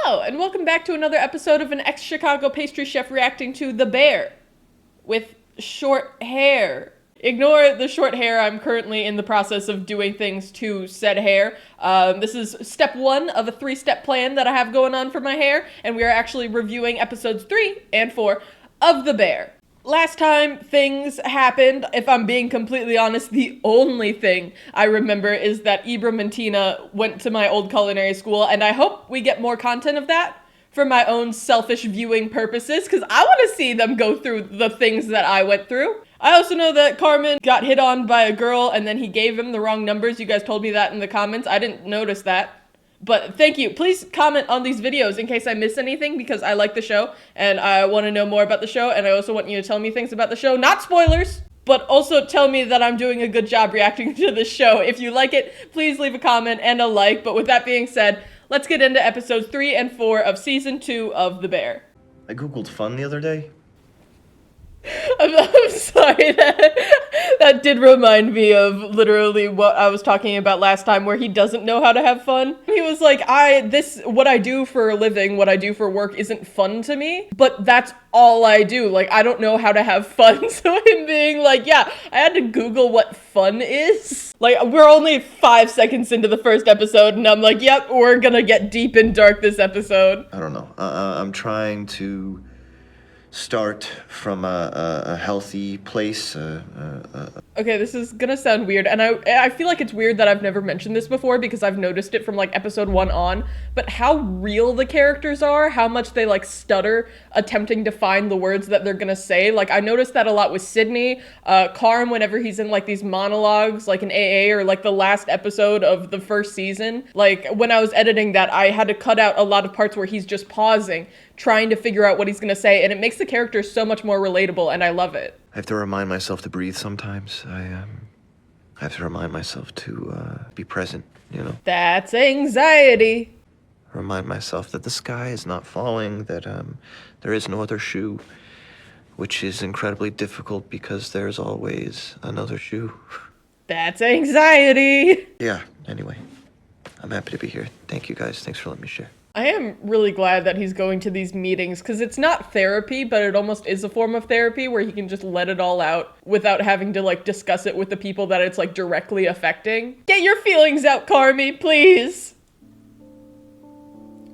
Hello, and welcome back to another episode of an ex-Chicago pastry chef reacting to The Bear with short hair. Ignore the short hair, I'm currently in the process of doing things to said hair. This is step 1 of a 3-step plan that I have going on for my hair, and we are actually reviewing episodes 3 and 4 of The Bear. Last time things happened, if I'm being completely honest, the only thing I remember is that Ibram and Tina went to my old culinary school, and I hope we get more content of that for my own selfish viewing purposes, because I want to see them go through the things that I went through. I also know that Carmen got hit on by a girl, and then he gave him the wrong numbers. You guys told me that in the comments. I didn't notice that. But thank you. Please comment on these videos in case I miss anything, because I like the show and I want to know more about the show, and I also want you to tell me things about the show. Not spoilers, but also tell me that I'm doing a good job reacting to this show. If you like it, please leave a comment and a like. But with that being said, let's get into episodes 3 and 4 of season 2 of The Bear. I googled fun the other day. I'm sorry, that did remind me of literally what I was talking about last time, where he doesn't know how to have fun. He was like, what I do for a living, what I do for work isn't fun to me, but that's all I do. Like, I don't know how to have fun. So him being like, yeah, I had to Google what fun is. Like, we're only 5 seconds into the first episode, and I'm like, yep, we're gonna get deep and dark this episode. I don't know. I'm trying to start from a healthy place. Okay, this is gonna sound weird, and I feel like it's weird that I've never mentioned this before because I've noticed it from like episode 1 on, but how real the characters are, how much they like stutter attempting to find the words that they're gonna say. Like, I noticed that a lot with Sydney, Carm, whenever he's in like these monologues, like in AA or like the last episode of the first season. Like, when I was editing that, I had to cut out a lot of parts where he's just pausing, trying to figure out what he's gonna say, and it makes the characters so much more relatable, and I love it. I have to remind myself to breathe sometimes. I have to remind myself to be present, you know? That's anxiety. Remind myself that the sky is not falling, that there is no other shoe, which is incredibly difficult because there's always another shoe. That's anxiety. Yeah, anyway, I'm happy to be here. Thank you guys. Thanks for letting me share. I am really glad that he's going to these meetings, because it's not therapy, but it almost is a form of therapy where he can just let it all out without having to like discuss it with the people that it's like directly affecting. Get your feelings out, Carmy, please.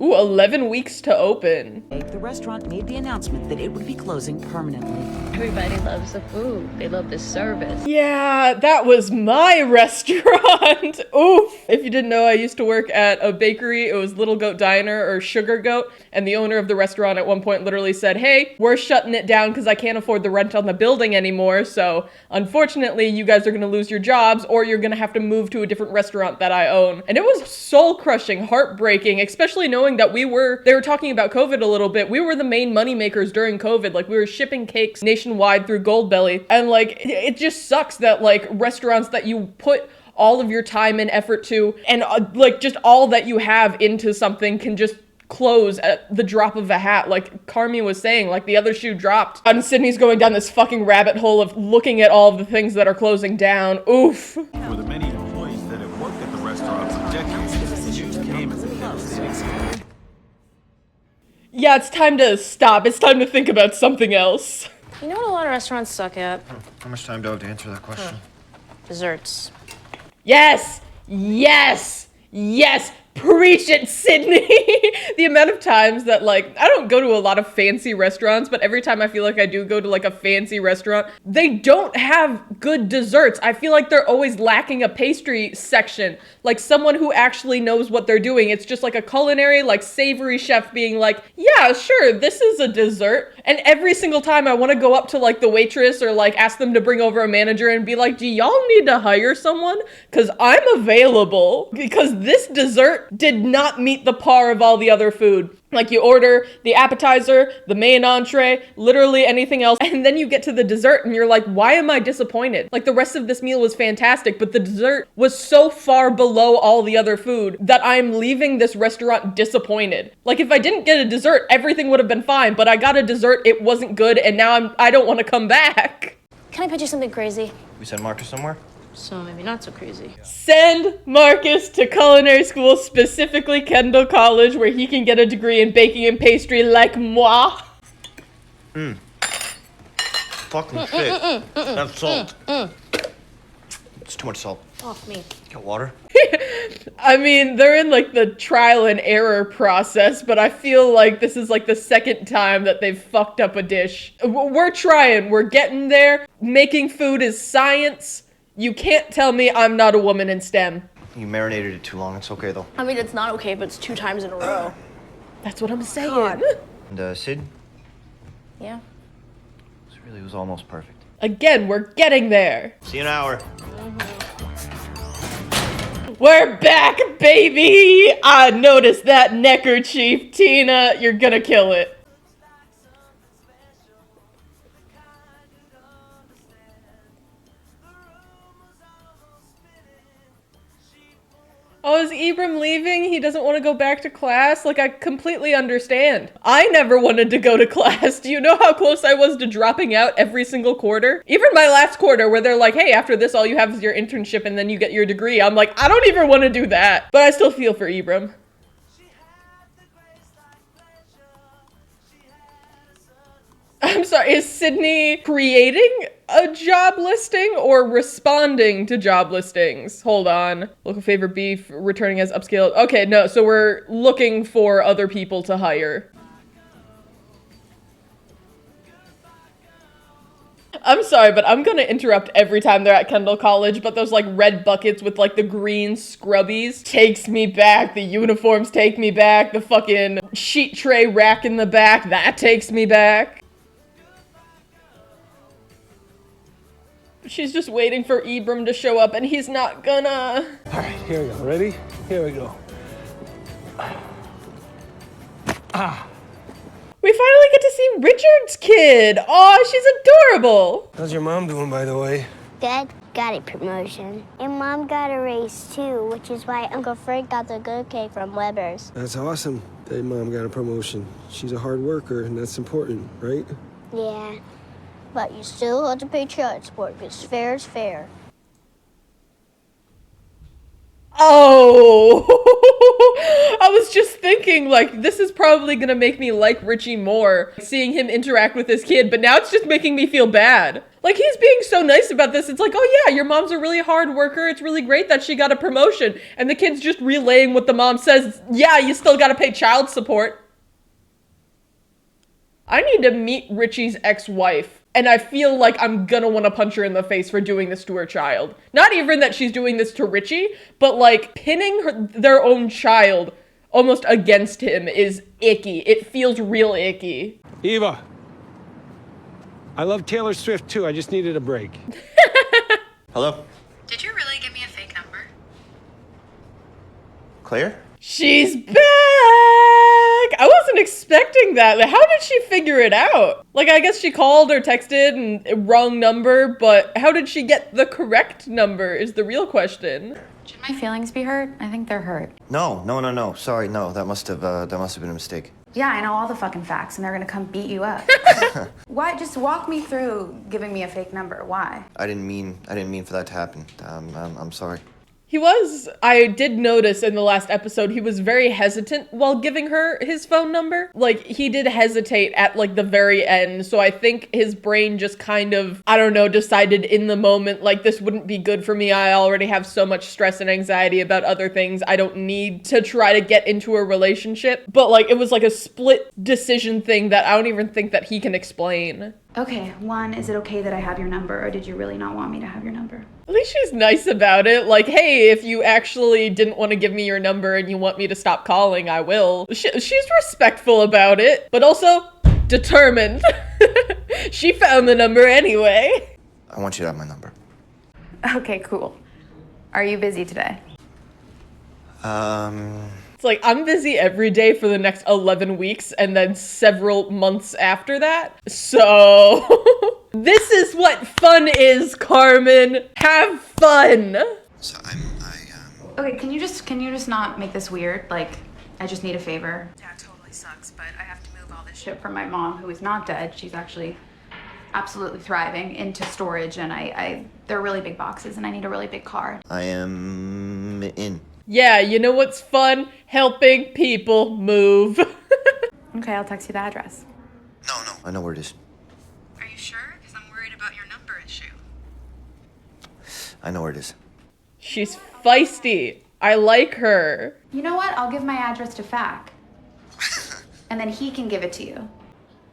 Ooh, 11 weeks to open. The restaurant made the announcement that it would be closing permanently. Everybody loves the food. They love the service. Yeah, that was my restaurant. Oof. If you didn't know, I used to work at a bakery. It was Little Goat Diner or Sugar Goat. And the owner of the restaurant at one point literally said, hey, we're shutting it down because I can't afford the rent on the building anymore. So unfortunately, you guys are going to lose your jobs, or you're going to have to move to a different restaurant that I own. And it was soul crushing, heartbreaking, especially knowing that they were talking about COVID a little bit. We were the main money makers during COVID. Like, we were shipping cakes nationwide through Goldbelly. And like, it just sucks that like restaurants that you put all of your time and effort to, and like just all that you have into something can just close at the drop of a hat. Like Carmy was saying, like the other shoe dropped, and Sydney's going down this fucking rabbit hole of looking at all of the things that are closing down. Oof. For the many employees that have worked at the restaurant for decades, the news came as a devastating. Yeah, it's time to stop. It's time to think about something else. You know what a lot of restaurants suck at? How much time do I have to answer that question? Desserts. Yes! Yes! Yes! Preach it, Sydney! The amount of times that, like, I don't go to a lot of fancy restaurants, but every time I feel like I do go to, like, a fancy restaurant, they don't have good desserts. I feel like they're always lacking a pastry section. Like, someone who actually knows what they're doing. It's just, like, a culinary, like, savory chef being like, yeah, sure, this is a dessert. And every single time I want to go up to, like, the waitress or, like, ask them to bring over a manager and be like, do y'all need to hire someone? Because I'm available. Because this dessert did not meet the par of all the other food. Like, you order the appetizer, the main entree, literally anything else, and then you get to the dessert and you're like, why am I disappointed? Like, the rest of this meal was fantastic, but the dessert was so far below all the other food that I'm leaving this restaurant disappointed. Like, if I didn't get a dessert, everything would have been fine, but I got a dessert, it wasn't good, and now I don't want to come back. Can I pitch you something crazy? We send Marcus somewhere? so maybe not so crazy. Send Marcus to culinary school, specifically Kendall College, where he can get a degree in baking and pastry like moi. Fucking shit. That's salt. It's too much salt. Off me. Got water? I mean, they're in like the trial and error process, but I feel like this is like the second time that they've fucked up a dish. We're trying, we're getting there. Making food is science. You can't tell me I'm not a woman in STEM. You marinated it too long. It's okay, though. I mean, it's not okay, but it's 2 times in a row. That's what I'm saying. God. And, Sid? Yeah. This really was almost perfect. Again, we're getting there. See you in an hour. We're back, baby! I noticed that neckerchief, Tina. You're gonna kill it. Oh, is Ibram leaving? He doesn't want to go back to class? Like, I completely understand. I never wanted to go to class. Do you know how close I was to dropping out every single quarter? Even my last quarter where they're like, hey, after this, all you have is your internship and then you get your degree. I'm like, I don't even want to do that. But I still feel for Ibram. I'm sorry, is Sydney creating a job listing or responding to job listings? Hold on. Local favorite beef, returning as upscaled. Okay, no, so we're looking for other people to hire. I'm sorry, but I'm gonna interrupt every time they're at Kendall College, but those like red buckets with like the green scrubbies takes me back. The uniforms take me back. The fucking sheet tray rack in the back, that takes me back. She's just waiting for Ibram to show up and he's not gonna. All right, here we go. Ready? Here we go. We finally get to see Richard's kid. Aw, she's adorable. How's your mom doing, by the way? Dad got a promotion, and Mom got a raise too, which is why Uncle Frank got the good cake from Weber's. That's awesome that Mom got a promotion. She's a hard worker, and that's important, right? Yeah, but you still have to pay child support because fair is fair. Oh, I was just thinking, like, this is probably gonna make me like Richie more, seeing him interact with his kid, but now it's just making me feel bad. Like, he's being so nice about this. It's like, oh yeah, your mom's a really hard worker. It's really great that she got a promotion. And the kid's just relaying what the mom says. Yeah, you still gotta pay child support. I need to meet Richie's ex-wife. And I feel like I'm gonna want to punch her in the face for doing this to her child. Not even that she's doing this to Richie, but like pinning their own child almost against him is icky. It feels real icky. Eva, I love Taylor Swift too. I just needed a break. Hello? Did you really give me a fake number? Claire? She's back! I wasn't expecting that. How did she figure it out? Like, I guess she called or texted and wrong number, but how did she get the correct number is the real question. Should my feelings be hurt? I think they're hurt. No. Sorry, no. That must have been a mistake. Yeah, I know all the fucking facts, and they're gonna come beat you up. Why? Just walk me through giving me a fake number. Why? I didn't mean for that to happen. I'm sorry. I did notice in the last episode, he was very hesitant while giving her his phone number. Like, he did hesitate at, like, the very end. So I think his brain just kind of, I don't know, decided in the moment, like, this wouldn't be good for me. I already have so much stress and anxiety about other things. I don't need to try to get into a relationship. But, like, it was like a split decision thing that I don't even think that he can explain. Okay, one, is it okay that I have your number, or did you really not want me to have your number? At least she's nice about it. Like, hey, if you actually didn't want to give me your number and you want me to stop calling, I will. She's respectful about it, but also determined. She found the number anyway. I want you to have my number. Okay, cool. Are you busy today? It's like, I'm busy every day for the next 11 weeks and then several months after that. So, this is what fun is, Carmen. Have fun. So Okay, can you just not make this weird? Like, I just need a favor. Dad totally sucks, but I have to move all this shit from my mom, who is not dead. She's actually absolutely thriving into storage, and they're really big boxes, and I need a really big car. I am in. Yeah, you know what's fun? Helping people move. Okay, I'll text you the address. No, I know where it is. Are you sure? Because I'm worried about your number issue. I know where it is. She's feisty. I like her. You know what? I'll give my address to Fac. And then he can give it to you.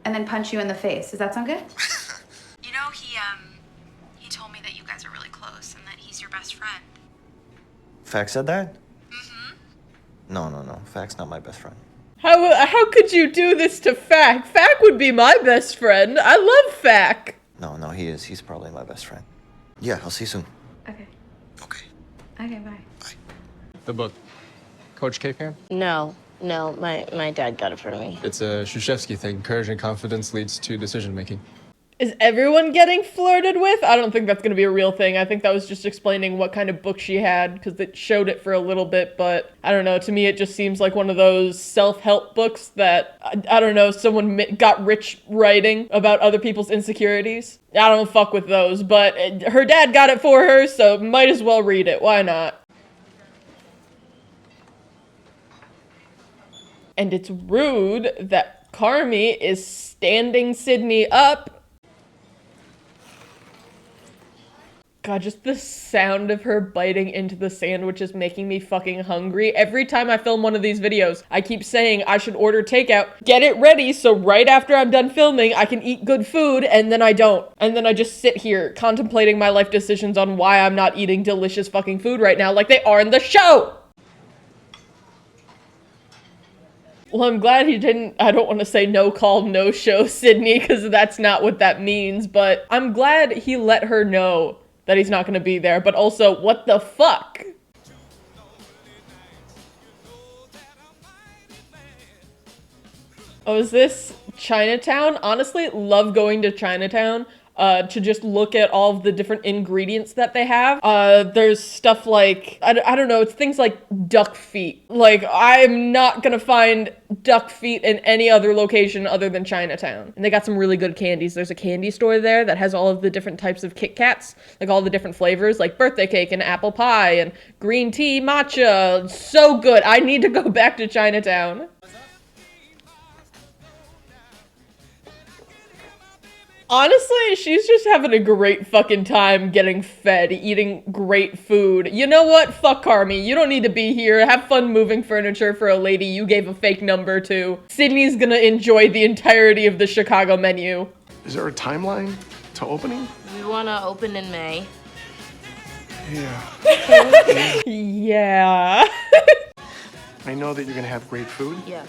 And then punch you in the face. Does that sound good? You know, he told me that you guys are really close and that he's your best friend. Fax said that? Mm-hmm. No. Fac's not my best friend. How could you do this to Fac? Fac would be my best friend. I love Fac. No, he is. He's probably my best friend. Yeah, I'll see you soon. Okay. Okay. Okay, bye. The book. Coach K fan? No, my dad got it for me. It's a Shushevsky thing. Courage and confidence leads to decision making. Is everyone getting flirted with? I don't think that's going to be a real thing. I think that was just explaining what kind of book she had because it showed it for a little bit. But I don't know. To me, it just seems like one of those self-help books that, I don't know, someone got rich writing about other people's insecurities. I don't fuck with those. But her dad got it for her, so might as well read it. Why not? And it's rude that Carmy is standing Sydney up. God, just the sound of her biting into the sandwich is making me fucking hungry. Every time I film one of these videos, I keep saying I should order takeout, get it ready, so right after I'm done filming, I can eat good food, and then I don't. And then I just sit here contemplating my life decisions on why I'm not eating delicious fucking food right now like they are in the show! Well, I'm glad he didn't, I don't want to say no call, no show Sydney, because that's not what that means, but I'm glad he let her know that he's not going to be there, but also, what the fuck? Oh, is this Chinatown? Honestly, love going to Chinatown. To just look at all of the different ingredients that they have. There's stuff like, I don't know, it's things like duck feet. Like, I'm not gonna find duck feet in any other location other than Chinatown. And they got some really good candies. There's a candy store there that has all of the different types of Kit Kats, like all the different flavors, like birthday cake and apple pie and green tea matcha. So good. I need to go back to Chinatown. Honestly, she's just having a great fucking time getting fed, eating great food. You know what? Fuck Carmy. You don't need to be here. Have fun moving furniture for a lady you gave a fake number to. Sydney's gonna enjoy the entirety of the Chicago menu. Is there a timeline to opening? We want to open in May. Yeah. Yeah. I know that you're gonna have great food. Yeah.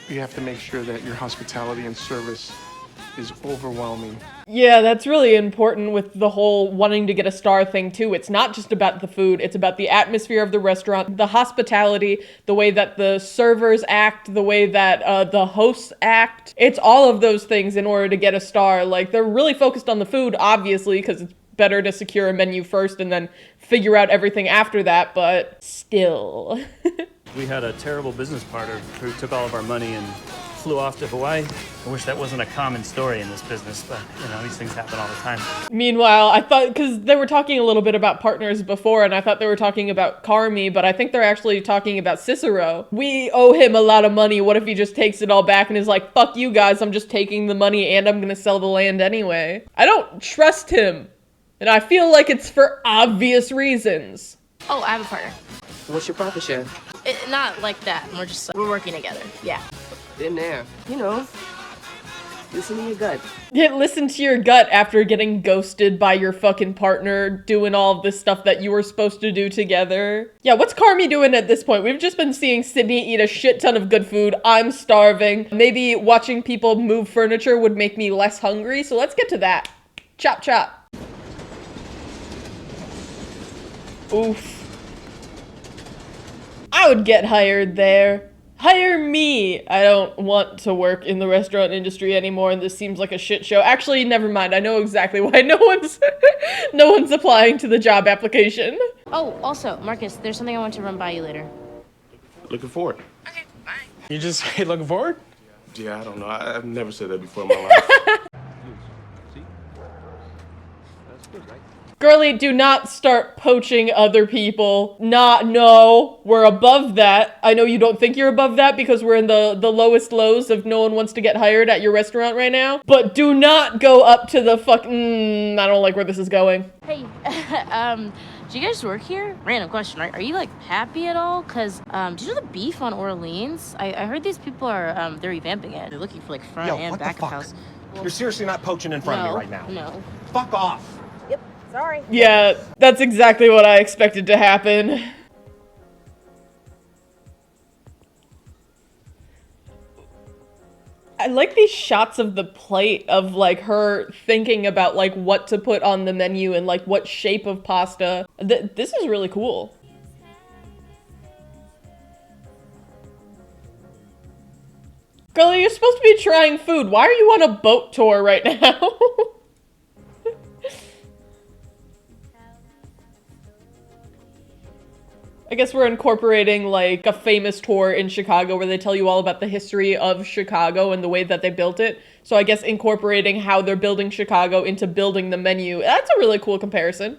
You have to make sure that your hospitality and service is overwhelming. Yeah, that's really important with the whole wanting to get a star thing too. It's not just about the food, it's about the atmosphere of the restaurant, the hospitality, the way that the servers act, the way that the hosts act. It's all of those things in order to get a star. Like, they're really focused on the food, obviously, because it's better to secure a menu first and then figure out everything after that, but still. We had a terrible business partner who took all of our money and flew off to Hawaii. I wish that wasn't a common story in this business, but you know, these things happen all the time. Meanwhile, I thought, because they were talking a little bit about partners before, and I thought they were talking about Carmy, but I think they're actually talking about Cicero. We owe him a lot of money. What if he just takes it all back and is like, fuck you guys, I'm just taking the money and I'm gonna sell the land anyway. I don't trust him. And I feel like it's for obvious reasons. Oh, I have a partner. What's your profit share? Not like that. We're working together. Yeah. Been there. You know, listen to your gut. Yeah, listen to your gut after getting ghosted by your fucking partner doing all of this stuff that you were supposed to do together. Yeah, what's Carmy doing at this point? We've just been seeing Sydney eat a shit ton of good food. I'm starving. Maybe watching people move furniture would make me less hungry, so let's get to that. Chop chop. Oof. I would get hired there. Hire me! I don't want to work in the restaurant industry anymore, and this seems like a shit show. Actually, never mind. I know exactly why no one's applying to the job application. Oh, also, Marcus, there's something I want to run by you later. Looking forward. Okay, bye. You just say looking forward? Yeah, I don't know. I've never said that before in my life. Girlie, do not start poaching other people. No, we're above that. I know you don't think you're above that because we're in the lowest lows of no one wants to get hired at your restaurant right now. But do not go up to the I don't like where this is going. Hey, do you guys work here? Random question. Are you like happy at all? Cause do you know the beef on Orleans? I heard these people are they're revamping it. They're looking for like front and back of house. You're seriously not poaching in front of me right now? No. Fuck off. Yep. Sorry. Yeah, that's exactly what I expected to happen. I like these shots of the plate of like her thinking about like what to put on the menu and like what shape of pasta. This is really cool. Girlie, you're supposed to be trying food. Why are you on a boat tour right now? I guess we're incorporating like a famous tour in Chicago where they tell you all about the history of Chicago and the way that they built it. So I guess incorporating how they're building Chicago into building the menu. That's a really cool comparison.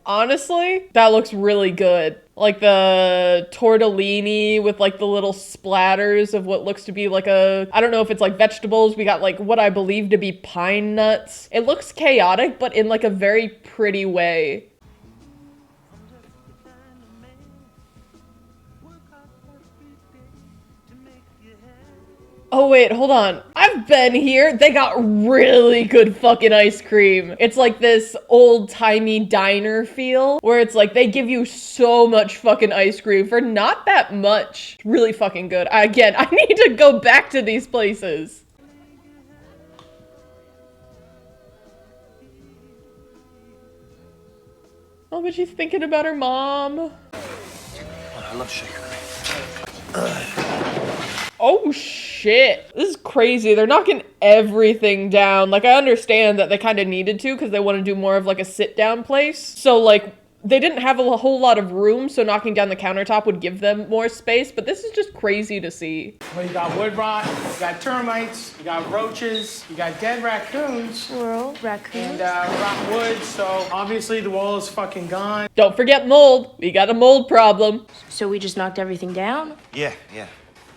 Honestly, that looks really good. Like the tortellini with like the little splatters of what looks to be like I don't know if it's like vegetables. We got like what I believe to be pine nuts. It looks chaotic, but in like a very pretty way. Oh wait, hold on. I've been here. They got really good fucking ice cream. It's like this old-timey diner feel where it's like they give you so much fucking ice cream for not that much. Really fucking good. Again, I need to go back to these places. Oh, but she's thinking about her mom. I love sugar. Oh shit, this is crazy. They're knocking everything down. Like, I understand that they kind of needed to because they want to do more of like a sit down place. So like they didn't have a whole lot of room, so knocking down the countertop would give them more space, but this is just crazy to see. Well, you got wood rot, you got termites, you got roaches, you got dead raccoons. Raccoons. And rotten wood, so obviously the wall is fucking gone. Don't forget mold. We got a mold problem. So we just knocked everything down? Yeah.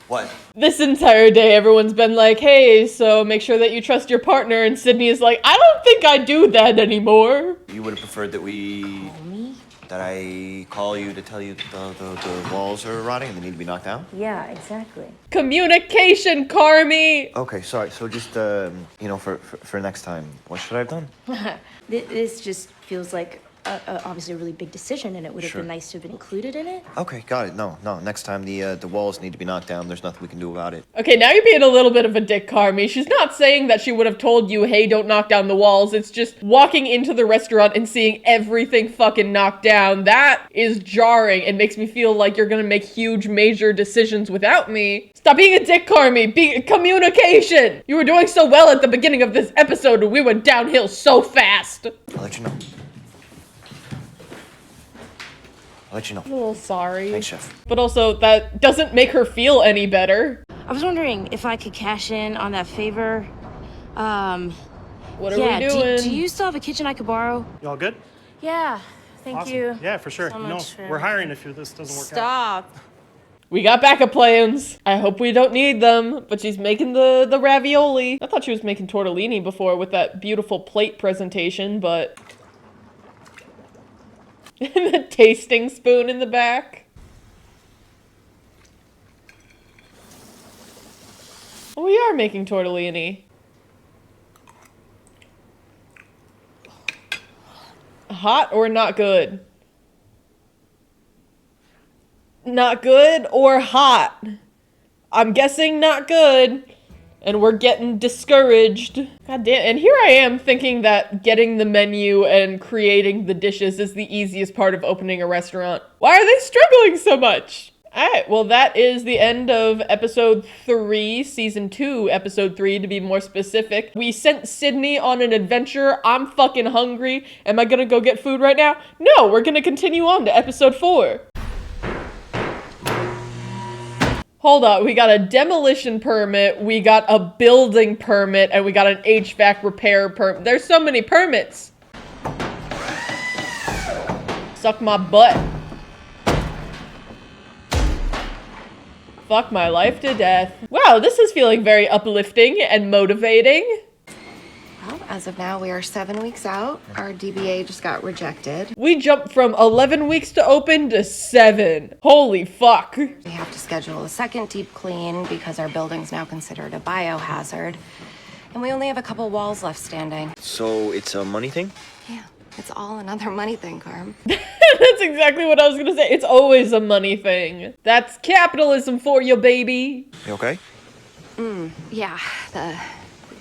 What? This entire day, everyone's been like, hey, so make sure that you trust your partner, and Sydney is like, I don't think I do that anymore. You would have preferred that I call you to tell you the walls are rotting and they need to be knocked down? Yeah, exactly. Communication, Carmy! Okay, sorry. So just, for next time, what should I have done? This just feels like obviously a really big decision, and it would have been nice to have been included in it. Okay, got it. No. Next time the walls need to be knocked down. There's nothing we can do about it. Okay, now you're being a little bit of a dick, Carmy. She's not saying that she would have told you, hey, don't knock down the walls. It's just walking into the restaurant and seeing everything fucking knocked down. That is jarring and makes me feel like you're gonna make huge, major decisions without me. Stop being a dick, Carmy. Communication! You were doing so well at the beginning of this episode, and we went downhill so fast. I'll let you know. I'll let you know. I'm a little sorry. Thanks, Chef. But also, that doesn't make her feel any better. I was wondering if I could cash in on that favor. What are we doing? Do you still have a kitchen I could borrow? You all good? Yeah, thank you. Yeah, for sure. So You know, much, we're hiring if this doesn't work out. Stop. We got backup plans. I hope we don't need them, but she's making the ravioli. I thought she was making tortellini before with that beautiful plate presentation, but... the tasting spoon in the back. Oh, we are making tortellini. Hot or not good? Not good or hot? I'm guessing not good. And we're getting discouraged. God damn, and here I am thinking that getting the menu and creating the dishes is the easiest part of opening a restaurant. Why are they struggling so much? Alright, well that is the end of episode 3, season 2, episode 3 to be more specific. We sent Sydney on an adventure. I'm fucking hungry. Am I gonna go get food right now? No, we're gonna continue on to episode 4. Hold on, we got a demolition permit, we got a building permit, and we got an HVAC repair permit. There's so many permits. Suck my butt. Fuck my life to death. Wow, this is feeling very uplifting and motivating. Well, as of now, we are 7 weeks out. Our DBA just got rejected. We jumped from 11 weeks to open to 7. Holy fuck. We have to schedule a second deep clean because our building's now considered a biohazard. And we only have a couple walls left standing. So it's a money thing? Yeah, it's all another money thing, Carm. That's exactly what I was gonna say. It's always a money thing. That's capitalism for you, baby. You okay? Yeah, the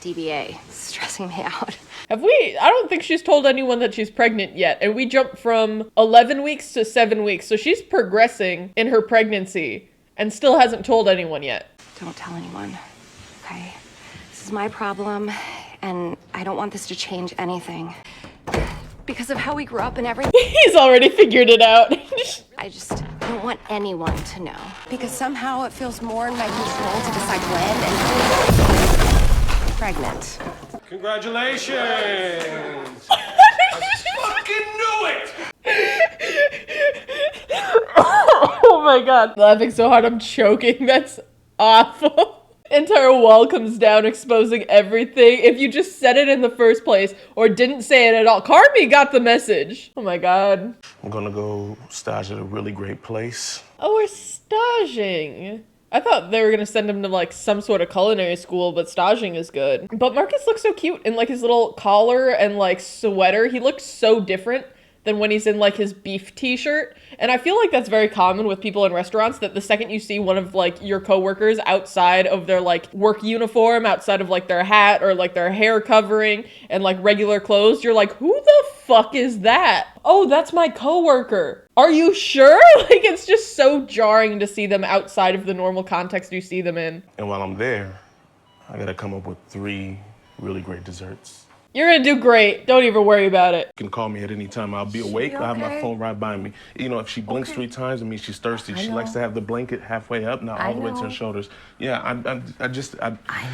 DBA is stressing me out. I don't think she's told anyone that she's pregnant yet. And we jumped from 11 weeks to 7 weeks. So she's progressing in her pregnancy and still hasn't told anyone yet. Don't tell anyone, okay? This is my problem, and I don't want this to change anything. Because of how we grew up and everything. He's already figured it out. I just don't want anyone to know. Because somehow it feels more in my control to decide when and who I'm pregnant. Congratulations! I fucking knew it! Oh my god. Laughing so hard I'm choking. That's awful. Entire wall comes down exposing everything. If you just said it in the first place or didn't say it at all. Carmy got the message. Oh my god. I'm gonna go stage at a really great place. Oh, we're staging. I thought they were gonna send him to like some sort of culinary school, but staging is good. But Marcus looks so cute in like his little collar and like sweater. He looks so different than when he's in like his beef t-shirt. And I feel like that's very common with people in restaurants, that the second you see one of like your coworkers outside of their like work uniform, outside of like their hat or like their hair covering and like regular clothes, you're like, who the fuck is that? Oh, that's my coworker. Are you sure? Like, it's just so jarring to see them outside of the normal context you see them in. And while I'm there, I gotta come up with 3 really great desserts. You're gonna do great. Don't even worry about it. You can call me at any time. I'll be awake. I'll have my phone right by me. You know, if she blinks 3 times, it means she's thirsty. She likes to have the blanket halfway up, not all the way to her shoulders. Yeah, I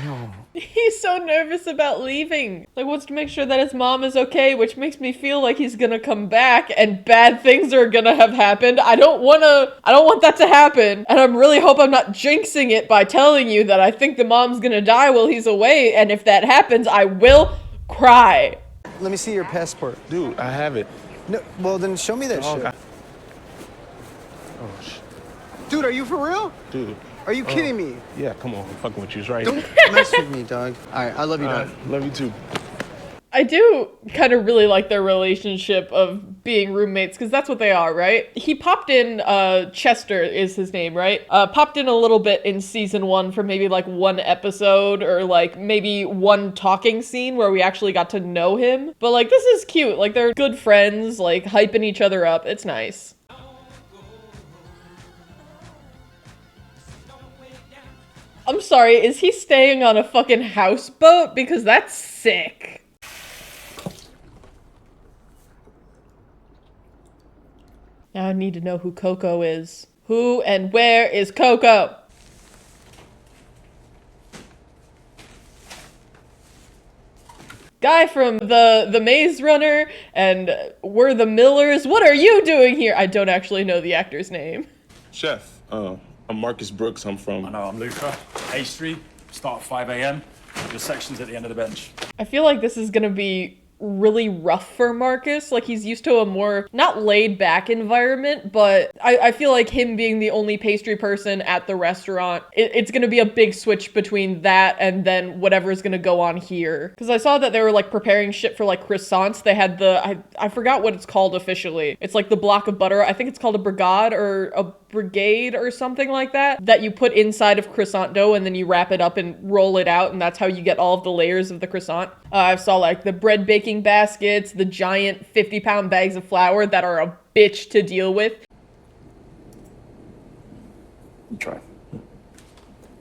know. He's so nervous about leaving. Like, wants to make sure that his mom is okay, which makes me feel like he's gonna come back and bad things are gonna have happened. I don't want that to happen. And I really hope I'm not jinxing it by telling you that I think the mom's gonna die while he's away. And if that happens, I will cry. Let me see your passport. Dude, I have it. No, well then show me that shit. Oh, shit. Dude, are you for real? Dude. Are you kidding me? Yeah, come on. I'm fucking with you. It's right. Don't mess with me, dog. All right, I love you, dog. Love you too. I do kind of really like their relationship of being roommates, because that's what they are, right? He popped in, Chester is his name, right? Popped in a little bit in season 1 for maybe like 1 episode or like maybe 1 talking scene where we actually got to know him. But like, this is cute. Like, they're good friends, like hyping each other up. It's nice. I'm sorry, is he staying on a fucking houseboat? Because that's sick. Now I need to know who Coco is. Who and where is Coco? Guy from the Maze Runner and We're the Millers. What are you doing here? I don't actually know the actor's name. Chef, I'm Marcus Brooks. I'm from... No, I'm Luca. Pastry. Start at 5 a.m. Your section's at the end of the bench. I feel like this is gonna be really rough for Marcus. Like, he's used to a more, not laid back environment, but I feel like him being the only pastry person at the restaurant, it's gonna be a big switch between that and then whatever is gonna go on here. Because I saw that they were like preparing shit for like croissants. They had I forgot what it's called officially. It's like the block of butter. I think it's called a brigade or a brigade or something like that you put inside of croissant dough and then you wrap it up and roll it out, and that's how you get all of the layers of the croissant. I saw like the bread baking baskets, the giant 50-pound bags of flour that are a bitch to deal with. Try.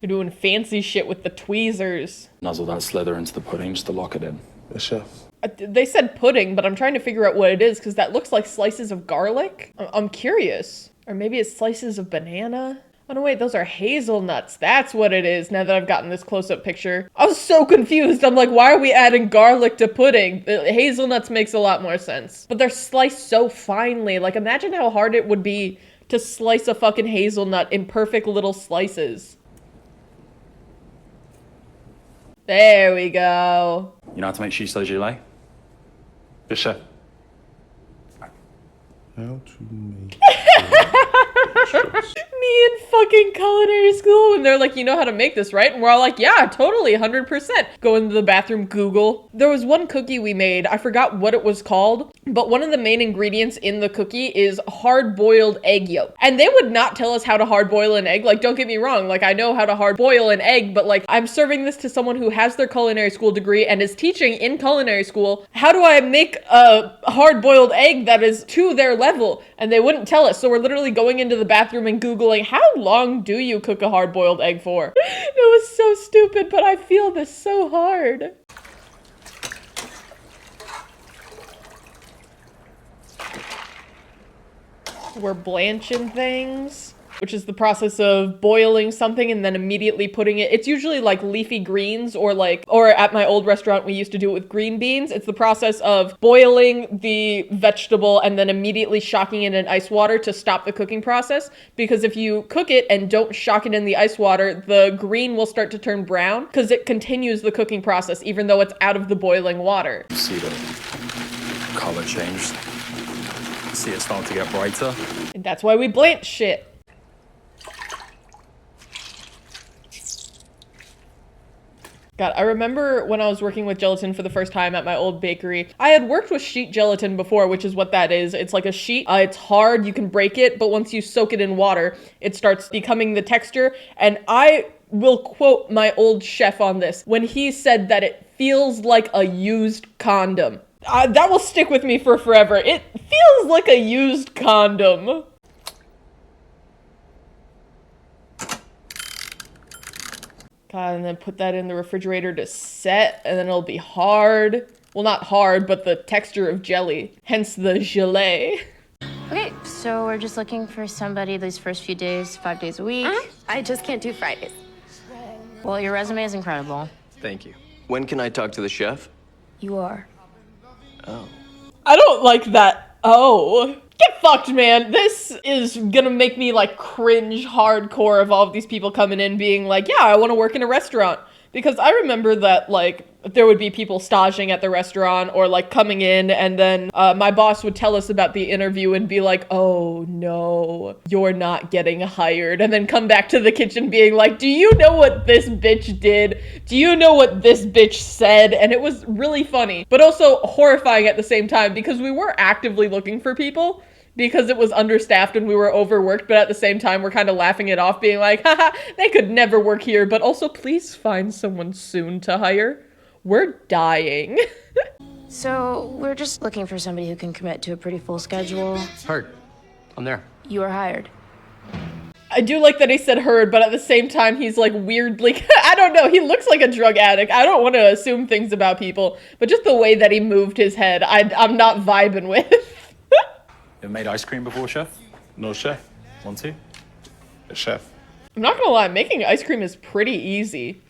You're doing fancy shit with the tweezers. Nuzzle that slither into the pudding just to lock it in. The chef. They said pudding, but I'm trying to figure out what it is because that looks like slices of garlic. I'm curious. Or maybe it's slices of banana. Oh no, wait, those are hazelnuts. That's what it is now that I've gotten this close-up picture. I was so confused. I'm like, why are we adding garlic to pudding? The hazelnuts makes a lot more sense. But they're sliced so finely. Like, imagine how hard it would be to slice a fucking hazelnut in perfect little slices. There we go. You know how to make cheese gelée? Yes, chef. How to make Me in fucking culinary school, and they're like, you know how to make this, right? And we're all like, yeah, totally, 100%. Go into the bathroom, Google. There was one cookie we made, I forgot what it was called, but one of the main ingredients in the cookie is hard-boiled egg yolk. And they would not tell us how to hard-boil an egg. Like, don't get me wrong, like, I know how to hard-boil an egg, but like, I'm serving this to someone who has their culinary school degree and is teaching in culinary school. How do I make a hard-boiled egg that is to their level? And they wouldn't tell us, so we're literally going into the bathroom and Googling, how long do you cook a hard-boiled egg for? It was so stupid, but I feel this so hard. We're blanching things, which is the process of boiling something and then immediately putting it. It's usually like leafy greens or at my old restaurant, we used to do it with green beans. It's the process of boiling the vegetable and then immediately shocking it in ice water to stop the cooking process. Because if you cook it and don't shock it in the ice water, the green will start to turn brown because it continues the cooking process even though it's out of the boiling water. See the color change. See it starting to get brighter. And that's why we blanch shit. God, I remember when I was working with gelatin for the first time at my old bakery, I had worked with sheet gelatin before, which is what that is. It's like a sheet. It's hard, you can break it, but once you soak it in water, it starts becoming the texture. And I will quote my old chef on this when he said that it feels like a used condom. That will stick with me for forever. It feels like a used condom. God, and then put that in the refrigerator to set, and then it'll be hard. Well, not hard, but the texture of jelly. Hence the gelée. Okay, so we're just looking for somebody these first few days, 5 days a week. I just can't do Fridays. Well, your resume is incredible. Thank you. When can I talk to the chef? You are. Oh. I don't like that. Oh. Get fucked, man. This is gonna make me like cringe hardcore of all of these people coming in being like, yeah, I want to work in a restaurant. Because I remember that like there would be people staging at the restaurant or like coming in and then my boss would tell us about the interview and be like, oh no, you're not getting hired. And then come back to the kitchen being like, do you know what this bitch did? Do you know what this bitch said? And it was really funny, but also horrifying at the same time because we were actively looking for people because it was understaffed and we were overworked, but at the same time, we're kind of laughing it off being like, haha, they could never work here, but also please find someone soon to hire. We're dying. So we're just looking for somebody who can commit to a pretty full schedule. Heard. I'm there. You are hired. I do like that he said heard, but at the same time, he's like weirdly, I don't know, he looks like a drug addict. I don't want to assume things about people, but just the way that he moved his head, I'm not vibing with. You ever made ice cream before, chef? No, chef. Want to? The chef. I'm not gonna lie, making ice cream is pretty easy.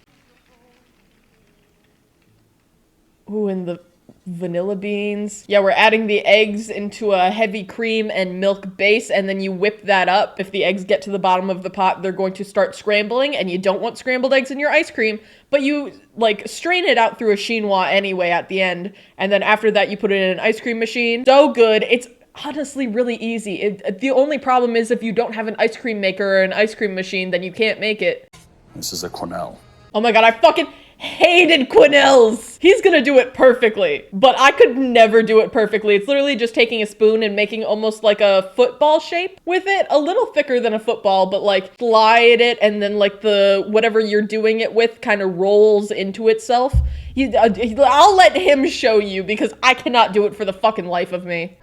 Ooh, and the vanilla beans. Yeah, we're adding the eggs into a heavy cream and milk base, and then you whip that up. If the eggs get to the bottom of the pot, they're going to start scrambling, and you don't want scrambled eggs in your ice cream, but you, like, strain it out through a chinois anyway at the end, and then after that, you put it in an ice cream machine. So good. It's honestly really easy. The only problem is if you don't have an ice cream maker or an ice cream machine, then you can't make it. This is a Cornell. Oh my god, I fucking hated Quinnell's. He's gonna do it perfectly, but I could never do it perfectly. It's literally just taking a spoon and making almost like a football shape with it, a little thicker than a football, but like slide it and then like the whatever you're doing it with kind of rolls into itself. I'll let him show you because I cannot do it for the fucking life of me.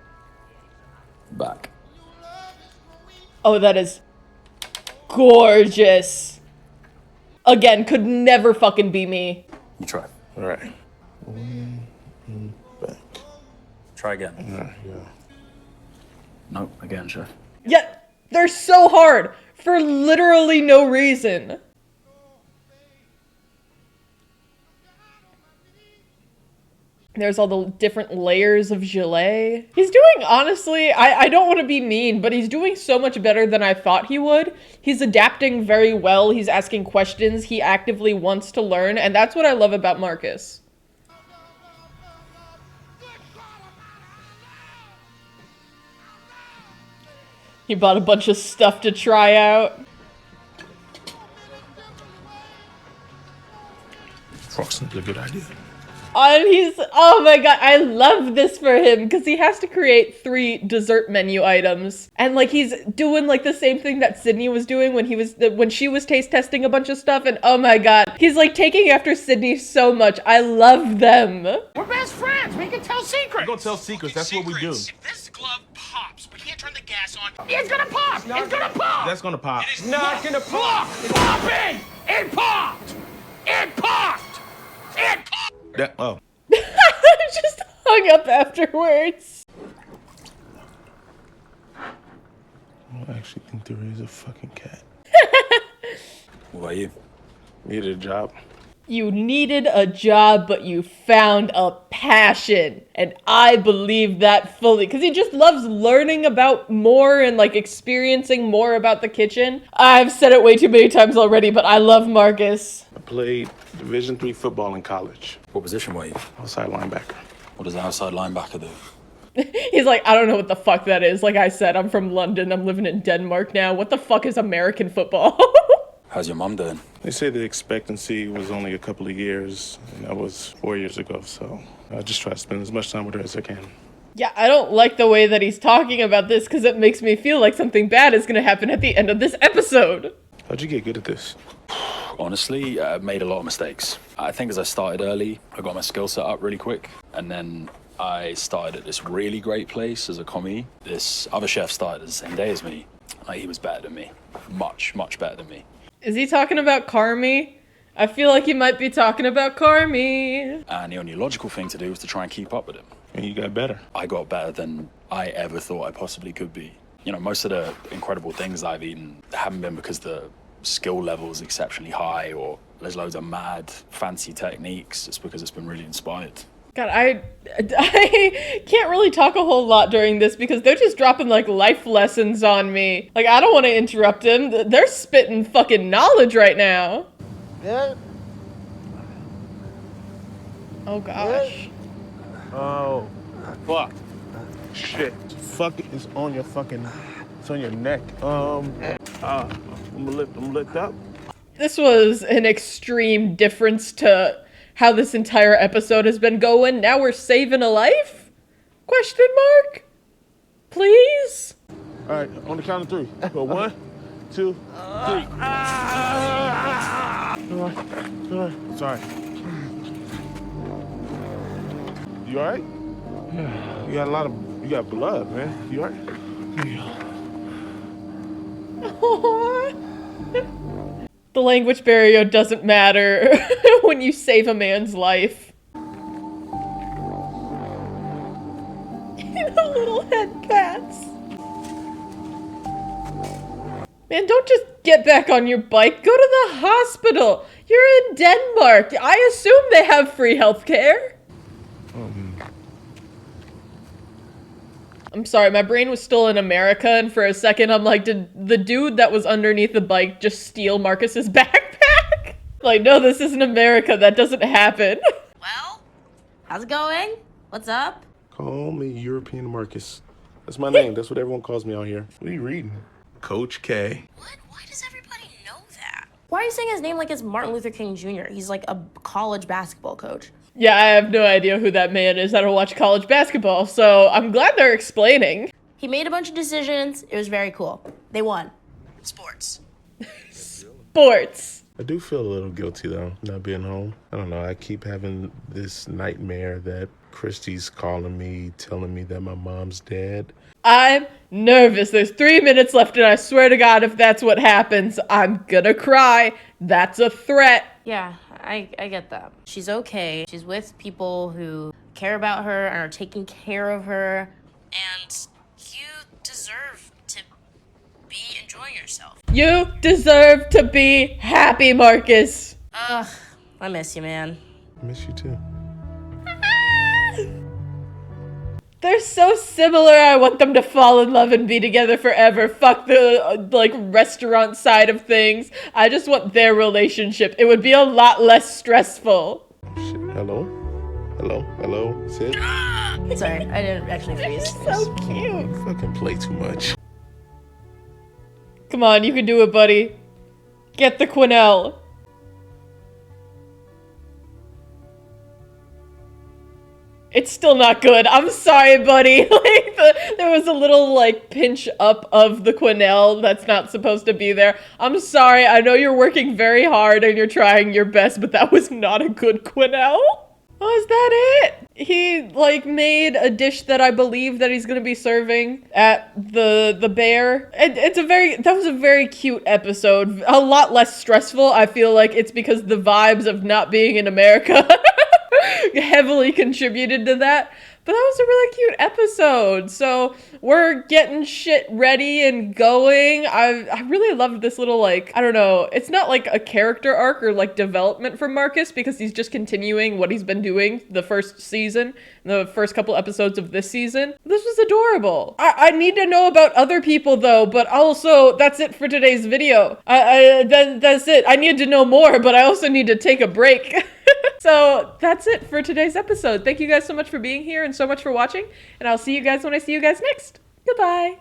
Back. Oh, that is gorgeous. Again, could never fucking be me. You try. All right. Back. Try again. Yeah. No, again, chef. Yeah, they're so hard. for literally no reason. There's all the different layers of gelée. He's doing, honestly, I don't want to be mean, but he's doing so much better than I thought he would. He's adapting very well. He's asking questions. He actively wants to learn, and that's what I love about Marcus. He bought a bunch of stuff to try out. Frosting's a good idea. And he's, oh my god, I love this for him because he has to create 3 dessert menu items. And like he's doing like the same thing that Sydney was doing when she was taste testing a bunch of stuff, and oh my god, he's like taking after Sydney so much. I love them. We're best friends. We can tell secrets. We're gonna tell secrets. That's what we do. If this glove pops, we can't turn the gas on. It's gonna pop. It's gonna pop. That's gonna pop. It's not gonna pop. It's popping. It popped. It popped. It popped. That, oh. Just hung up afterwards. I actually think there is a fucking cat. What about you? Needed a job. You needed a job, but you found a passion. And I believe that fully. Because he just loves learning about more and like experiencing more about the kitchen. I've said it way too many times already, but I love Marcus. I played Division III football in college. What position were you? Outside linebacker. What does an outside linebacker do? He's like, I don't know what the fuck that is. Like I said, I'm from London. I'm living in Denmark now. What the fuck is American football? How's your mom doing? They say the expectancy was only a couple of years, and that was 4 years ago, so I just try to spend as much time with her as I can. Yeah, I don't like the way that he's talking about this because it makes me feel like something bad is going to happen at the end of this episode. How'd you get good at this? Honestly, I made a lot of mistakes. I think as I started early, I got my skill set up really quick, and then I started at this really great place as a commie. This other chef started the same day as me. Like, he was better than me. Much, much better than me. Is he talking about Carmy? I feel like he might be talking about Carmy. And the only logical thing to do was to try and keep up with him. And you got better. I got better than I ever thought I possibly could be. You know, most of the incredible things I've eaten haven't been because the skill level is exceptionally high or there's loads of mad, fancy techniques. It's because it's been really inspired. God, I can't really talk a whole lot during this because they're just dropping like life lessons on me. Like, I don't want to interrupt them. They're spitting fucking knowledge right now. Yeah. Oh gosh. Oh, fuck. Shit. Fuck it. It's on your fucking, it's on your neck. I'm gonna lift up. This was an extreme difference to how this entire episode has been going. Now we're saving a life? Question mark? Please? All right, on the count of 3. Go 1, 2, 3. Sorry. You all right? Yeah. You got blood, man. You all right? The language barrier doesn't matter when you save a man's life. The little head pats. Man, don't just get back on your bike. Go to the hospital. You're in Denmark. I assume they have free healthcare. I'm sorry, my brain was still in America, and for a second I'm like, did the dude that was underneath the bike just steal Marcus's backpack? Like, no, this isn't America. That doesn't happen. Well, how's it going? What's up? Call me European Marcus. That's my name. That's what everyone calls me out here. What are you reading? Coach K. What? Why does everybody know that? Why are you saying his name like it's Martin Luther King Jr.? He's like a college basketball coach. Yeah, I have no idea who that man is. I don't watch college basketball, so I'm glad they're explaining. He made a bunch of decisions. It was very cool. They won. Sports. Sports. I do feel a little guilty, though, not being home. I don't know. I keep having this nightmare that Christy's calling me, telling me that my mom's dead. I'm nervous. There's 3 minutes left, and I swear to God, if that's what happens, I'm gonna cry. That's a threat. Yeah, I get that. She's okay. She's with people who care about her and are taking care of her. And you deserve to be enjoying yourself. You deserve to be happy, Marcus. Ugh, I miss you, man. I miss you too. They're so similar. I want them to fall in love and be together forever. Fuck the like restaurant side of things. I just want their relationship. It would be a lot less stressful. Shit. Hello? Hello? Hello? Sid? Sorry, I didn't actually freeze. So cute. You fucking play too much. Come on, you can do it, buddy. Get the quenelle. It's still not good. I'm sorry, buddy. Like, there was a little, like, pinch up of the quenelle that's not supposed to be there. I'm sorry. I know you're working very hard and you're trying your best, but that was not a good quenelle. Oh, is that it? He, like, made a dish that I believe that he's gonna be serving at the bear. That was a very cute episode. A lot less stressful. I feel like it's because the vibes of not being in America heavily contributed to that. But that was a really cute episode. So we're getting shit ready and going. I really loved this little, like, I don't know. It's not like a character arc or like development for Marcus because he's just continuing what he's been doing the first season, the first couple episodes of this season. This was adorable. I need to know about other people though, but also that's it for today's video. That's it. I need to know more, but I also need to take a break. So that's it for today's episode. Thank you guys so much for being here and so much for watching. And I'll see you guys when I see you guys next. Goodbye.